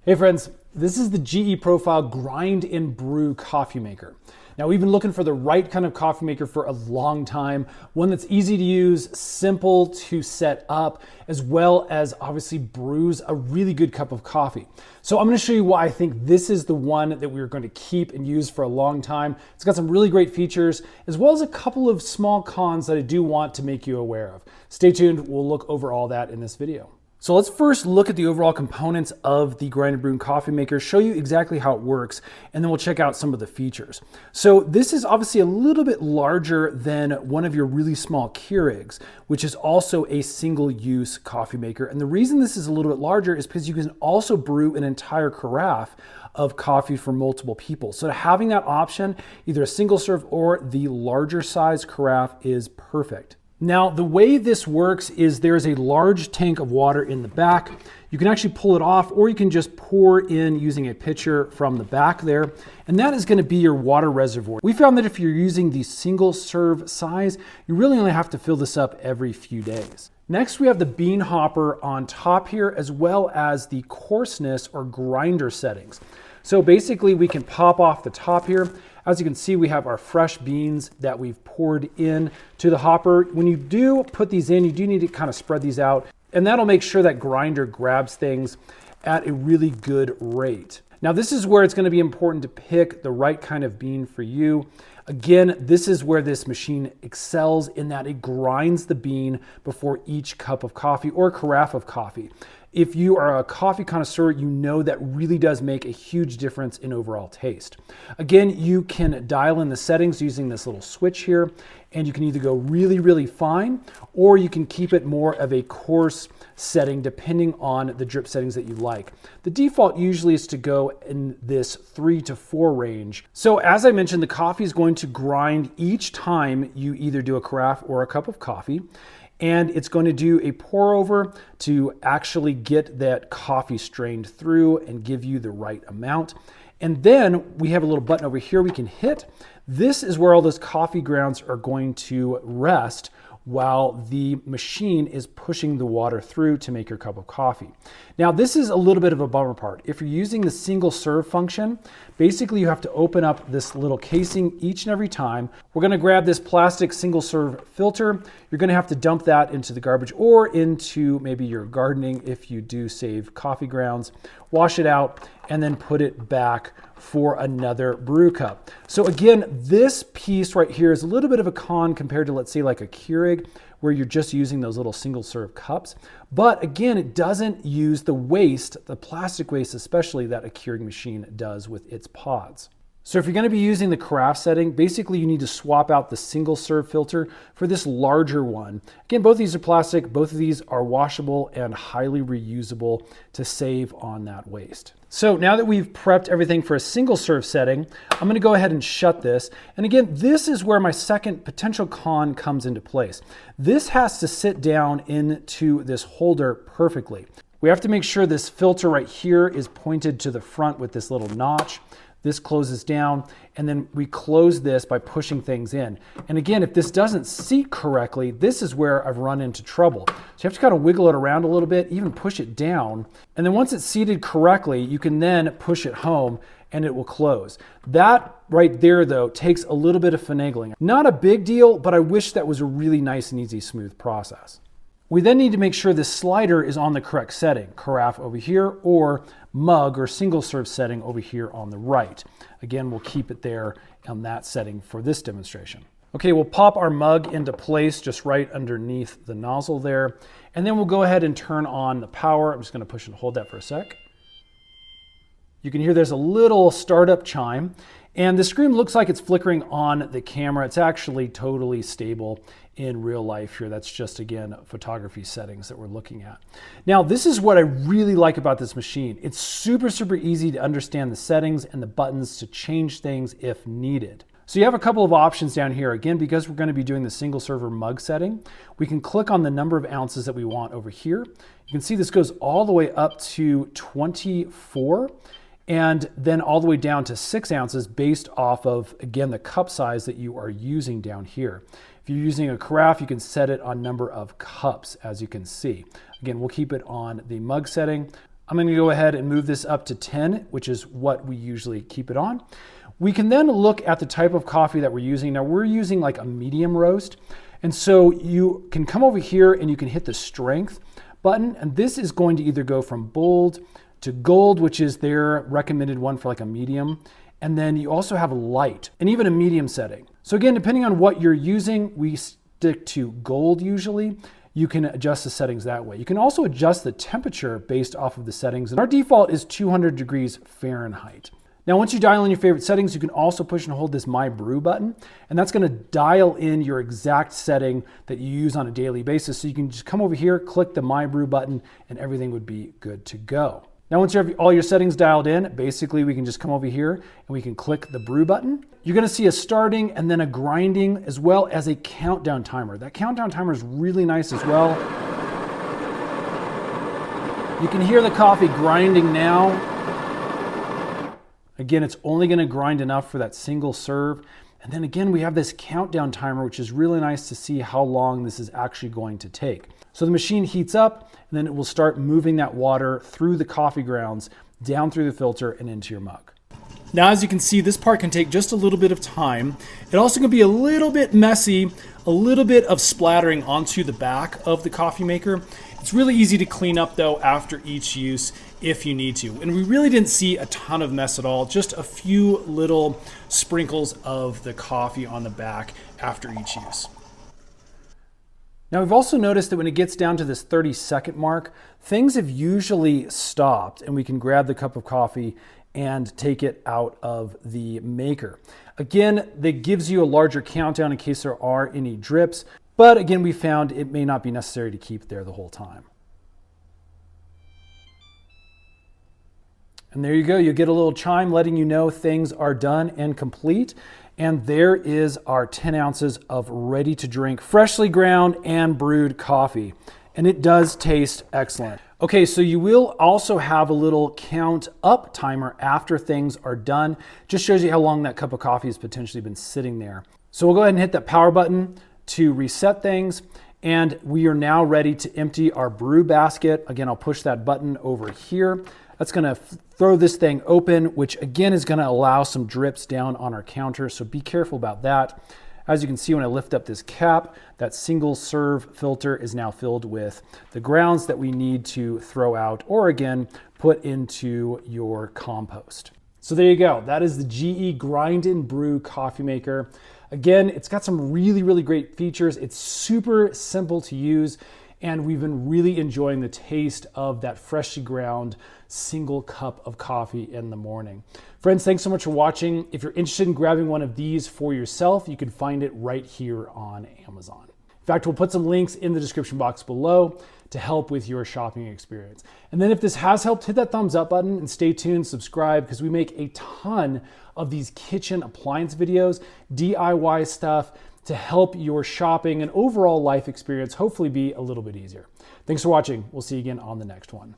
Hey friends, this is the GE Profile Grind and Brew coffee maker. Now we've been looking for the right kind of coffee maker for a long time, one that's easy to use, simple to set up, as well as obviously brews a really good cup of coffee. So I'm gonna show you why I think this is the one that we're going to keep and use for a long time. It's got some really great features, as well as a couple of small cons that I do want to make you aware of. Stay tuned, we'll look over all that in this video. So let's first look at the overall components of the Grind and Brew coffee maker, show you exactly how it works, and then we'll check out some of the features. So this is obviously a little bit larger than one of your really small Keurigs, which is also a single-use coffee maker. And the reason this is a little bit larger is because you can also brew an entire carafe of coffee for multiple people. So having that option, either a single serve or the larger size carafe, is perfect. Now, the way this works is there's a large tank of water in the back. You can actually pull it off, or you can just pour in using a pitcher from the back there, and that is going to be your water reservoir. We found that if you're using the single serve size, you really only have to fill this up every few days. Next, we have the bean hopper on top here, as well as the coarseness or grinder settings. So basically we can pop off the top here. As you can see, we have our fresh beans that we've poured in to the hopper. When you do put these in, you do need to kind of spread these out, and that'll make sure that grinder grabs things at a really good rate. Now, this is where it's going to be important to pick the right kind of bean for you. Again, this is where this machine excels in that it grinds the bean before each cup of coffee or carafe of coffee. If you are a coffee connoisseur, you know that really does make a huge difference in overall taste. Again, you can dial in the settings using this little switch here, and you can either go really, really fine, or you can keep it more of a coarse setting depending on the drip settings that you like. The default usually is to go in this 3 to 4 range. So as I mentioned, the coffee is going to grind each time you either do a carafe or a cup of coffee. And it's going to do a pour over to actually get that coffee strained through and give you the right amount. And then we have a little button over here we can hit. This is where all those coffee grounds are going to rest while the machine is pushing the water through to make your cup of coffee. Now, this is a little bit of a bummer part. If you're using the single serve function, basically you have to open up this little casing each and every time. We're gonna grab this plastic single serve filter. You're gonna have to dump that into the garbage or into maybe your gardening if you do save coffee grounds. Wash it out and then put it back for another brew cup. So again, this piece right here is a little bit of a con compared to, let's say, like a Keurig, where you're just using those little single serve cups. But again, it doesn't use the waste, the plastic waste especially, that a Keurig machine does with its pods. So if you're going to be using the carafe setting, basically you need to swap out the single serve filter for this larger one. Again, both of these are plastic, both of these are washable and highly reusable to save on that waste. So now that we've prepped everything for a single serve setting, I'm going to go ahead and shut this. And again, this is where my second potential con comes into place. This has to sit down into this holder perfectly. We have to make sure this filter right here is pointed to the front with this little notch. This closes down, and then we close this by pushing things in. And again, if this doesn't seat correctly, this is where I've run into trouble. So you have to kind of wiggle it around a little bit, even push it down. And then once it's seated correctly, you can then push it home and it will close. That right there, though, takes a little bit of finagling. Not a big deal, but I wish that was a really nice and easy, smooth process. We then need to make sure this slider is on the correct setting, carafe over here, or mug or single serve setting over here on the right. Again, we'll keep it there on that setting for this demonstration. Okay, we'll pop our mug into place just right underneath the nozzle there, and then we'll go ahead and turn on the power. I'm just gonna push and hold that for a sec. You can hear there's a little startup chime, and the screen looks like it's flickering on the camera. It's actually totally stable in real life here. That's just, again, photography settings that we're looking at. Now, this is what I really like about this machine. It's super, super easy to understand the settings and the buttons to change things if needed. So you have a couple of options down here. Again, because we're going to be doing the single server mug setting, we can click on the number of ounces that we want over here. You can see this goes all the way up to 24. And then all the way down to 6 ounces based off of, again, the cup size that you are using down here. If you're using a carafe, you can set it on number of cups, as you can see. Again, we'll keep it on the mug setting. I'm going to go ahead and move this up to 10, which is what we usually keep it on. We can then look at the type of coffee that we're using. Now we're using like a medium roast. And so you can come over here and you can hit the strength button. And this is going to either go from bold to gold, which is their recommended one for like a medium. And then you also have a light and even a medium setting. So again, depending on what you're using, we stick to gold usually. You can adjust the settings that way. You can also adjust the temperature based off of the settings. And our default is 200 degrees Fahrenheit. Now, once you dial in your favorite settings, you can also push and hold this My Brew button, and that's gonna dial in your exact setting that you use on a daily basis. So you can just come over here, click the My Brew button, and everything would be good to go. Now, once you have all your settings dialed in, basically we can just come over here and we can click the Brew button. You're gonna see a starting and then a grinding as well as a countdown timer. That countdown timer is really nice as well. You can hear the coffee grinding now. Again, it's only gonna grind enough for that single serve. And then again, we have this countdown timer, which is really nice to see how long this is actually going to take. So the machine heats up, and then it will start moving that water through the coffee grounds, down through the filter and into your mug. Now, as you can see, this part can take just a little bit of time. It also can be a little bit messy, a little bit of splattering onto the back of the coffee maker. It's really easy to clean up though after each use if you need to. And we really didn't see a ton of mess at all, just a few little sprinkles of the coffee on the back after each use. Now we've also noticed that when it gets down to this 30-second mark, things have usually stopped and we can grab the cup of coffee and take it out of the maker. Again, that gives you a larger countdown in case there are any drips, but again, we found it may not be necessary to keep there the whole time. And there you go, you get a little chime letting you know things are done and complete. And there is our 10 ounces of ready to drink, freshly ground and brewed coffee. And it does taste excellent. Okay, so you will also have a little count up timer after things are done. Just shows you how long that cup of coffee has potentially been sitting there. So we'll go ahead and hit that power button to reset things. And we are now ready to empty our brew basket. Again, I'll push that button over here. That's gonna throw this thing open, which again is gonna allow some drips down on our counter, so be careful about that. As you can see when I lift up this cap, that single serve filter is now filled with the grounds that we need to throw out or again, put into your compost. So there you go, that is the GE Grind and Brew coffee maker. Again, it's got some really, really great features. It's super simple to use. And we've been really enjoying the taste of that freshly ground single cup of coffee in the morning. Friends, thanks so much for watching. If you're interested in grabbing one of these for yourself, you can find it right here on Amazon. In fact, we'll put some links in the description box below to help with your shopping experience. And then if this has helped, hit that thumbs up button and stay tuned, subscribe, because we make a ton of these kitchen appliance videos, DIY stuff, to help your shopping and overall life experience hopefully be a little bit easier. Thanks for watching. We'll see you again on the next one.